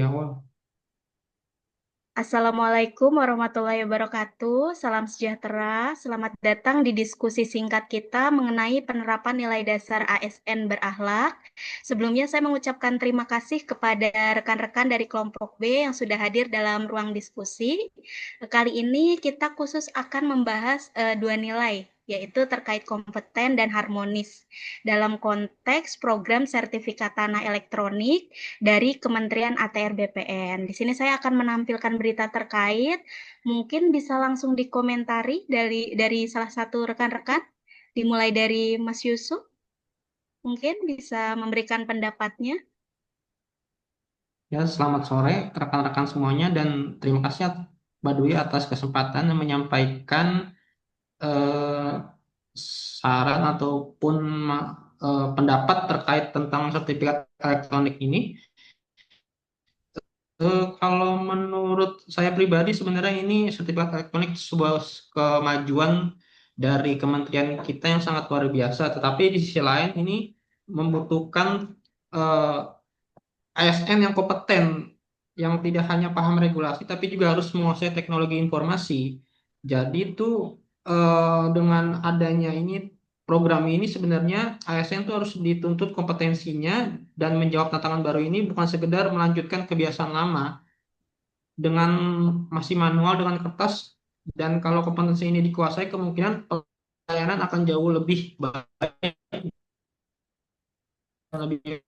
awal. Assalamualaikum warahmatullahi wabarakatuh. Salam sejahtera. Selamat datang di diskusi singkat kita mengenai penerapan nilai dasar ASN berakhlak. Sebelumnya saya mengucapkan terima kasih kepada rekan-rekan dari kelompok B yang sudah hadir dalam ruang diskusi. Kali ini kita khusus akan membahas dua nilai, yaitu terkait kompeten dan harmonis dalam konteks program sertifikat tanah elektronik dari Kementerian ATR BPN. Di sini saya akan menampilkan berita terkait, mungkin bisa langsung dikomentari dari salah satu rekan-rekan, dimulai dari Mas Yusuf, mungkin bisa memberikan pendapatnya. Ya, selamat sore rekan-rekan semuanya dan terima kasih Mbak Dwi atas kesempatan yang menyampaikan eh, saran ataupun pendapat terkait tentang sertifikat elektronik ini. Kalau menurut saya pribadi sebenarnya ini sertifikat elektronik sebuah kemajuan dari kementerian kita yang sangat luar biasa. Tetapi di sisi lain ini membutuhkan eh, ASN yang kompeten, yang tidak hanya paham regulasi, tapi juga harus menguasai teknologi informasi. Jadi itu dengan adanya ini program ini sebenarnya ASN itu harus dituntut kompetensinya dan menjawab tantangan baru ini bukan sekedar melanjutkan kebiasaan lama dengan masih manual dengan kertas dan kalau kompetensi ini dikuasai kemungkinan pelayanan akan jauh lebih baik dan lebih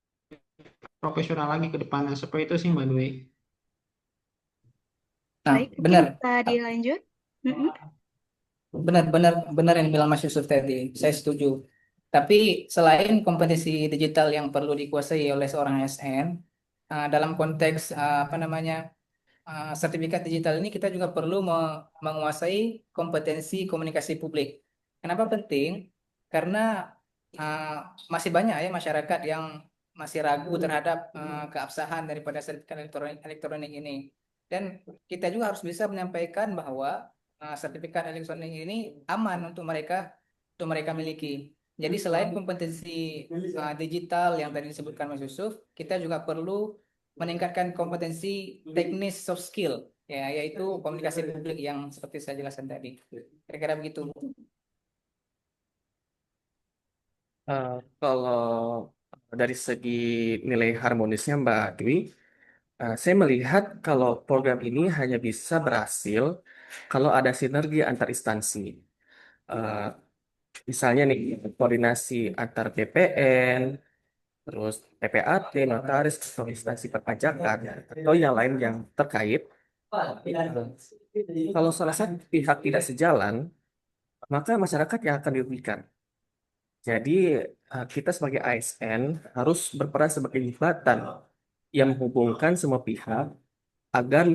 profesional lagi ke depannya. Seperti itu sih Mbak Dwi. Nah, Baik, mungkin benar, bisa dilanjut. Mm-mm. benar, benar, benar yang bilang Mas Yusuf tadi. Saya setuju. Tapi selain kompetensi digital yang perlu dikuasai oleh seorang ASN, dalam konteks apa namanya sertifikat digital ini kita juga perlu menguasai kompetensi komunikasi publik. Kenapa penting? Karena uh, masih banyak ya masyarakat yang masih ragu terhadap keabsahan daripada sertifikat elektronik ini. Dan kita juga harus bisa menyampaikan bahwa sertifikat elektronik ini aman untuk mereka miliki. Jadi selain kompetensi digital yang tadi disebutkan Mas Yusuf, kita juga perlu meningkatkan kompetensi teknis soft skill, ya, yaitu komunikasi publik yang seperti saya jelaskan tadi. Kira-kira begitu. Eh, Kalau dari segi nilai harmonisnya Mbak Dwi, saya melihat kalau program ini hanya bisa berhasil kalau ada sinergi antar instansi. Eh, Misalnya nih, koordinasi antar BPN, terus PPAT, notaris, atau instansi perpajakan, atau yang lain yang terkait. Kalau salah satu pihak tidak sejalan, maka masyarakat yang akan dirugikan. Jadi kita sebagai ASN harus berperan sebagai jembatan yang menghubungkan semua pihak agar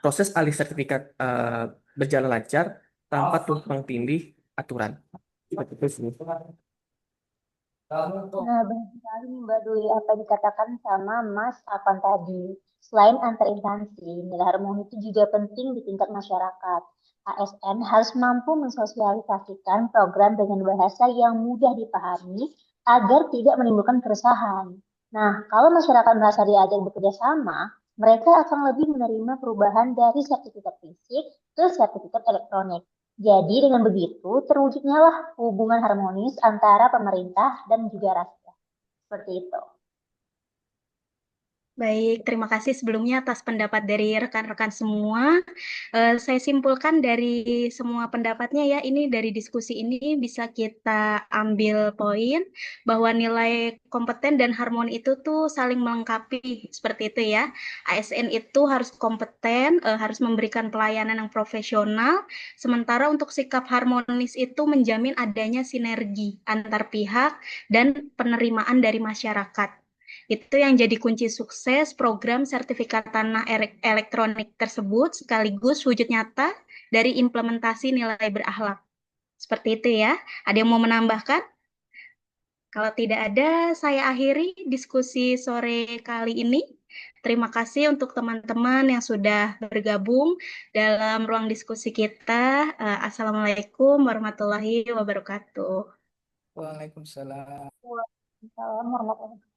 proses alih sertifikat berjalan lancar tanpa tumpang tindih aturan. Begitu sih. Nah, benar sekali nih Mbak Dwi apa yang dikatakan sama Mas Afan tadi. Selain antar instansi, nilai harmoni itu juga penting di tingkat masyarakat. ASN harus mampu mensosialisasikan program dengan bahasa yang mudah dipahami agar tidak menimbulkan keresahan. Nah, kalau masyarakat merasa diajak bekerja sama, mereka akan lebih menerima perubahan dari sertifikat fisik ke sertifikat elektronik. Jadi dengan begitu terwujudnya lah hubungan harmonis antara pemerintah dan juga rakyat. Seperti itu. Baik, terima kasih sebelumnya atas pendapat dari rekan-rekan semua. Saya simpulkan dari semua pendapatnya ya, ini dari diskusi ini bisa kita ambil poin bahwa nilai kompeten dan harmoni itu tuh saling melengkapi, seperti itu ya. ASN itu harus kompeten, harus memberikan pelayanan yang profesional, sementara untuk sikap harmonis itu menjamin adanya sinergi antar pihak dan penerimaan dari masyarakat. Itu yang jadi kunci sukses program sertifikat tanah elektronik tersebut sekaligus wujud nyata dari implementasi nilai berakhlak. Seperti itu ya. Ada yang mau menambahkan? Kalau tidak ada, saya akhiri diskusi sore kali ini. Terima kasih untuk teman-teman yang sudah bergabung dalam ruang diskusi kita. Assalamualaikum warahmatullahi wabarakatuh. Waalaikumsalam. Waalaikumsalam warahmatullahi wabarakatuh.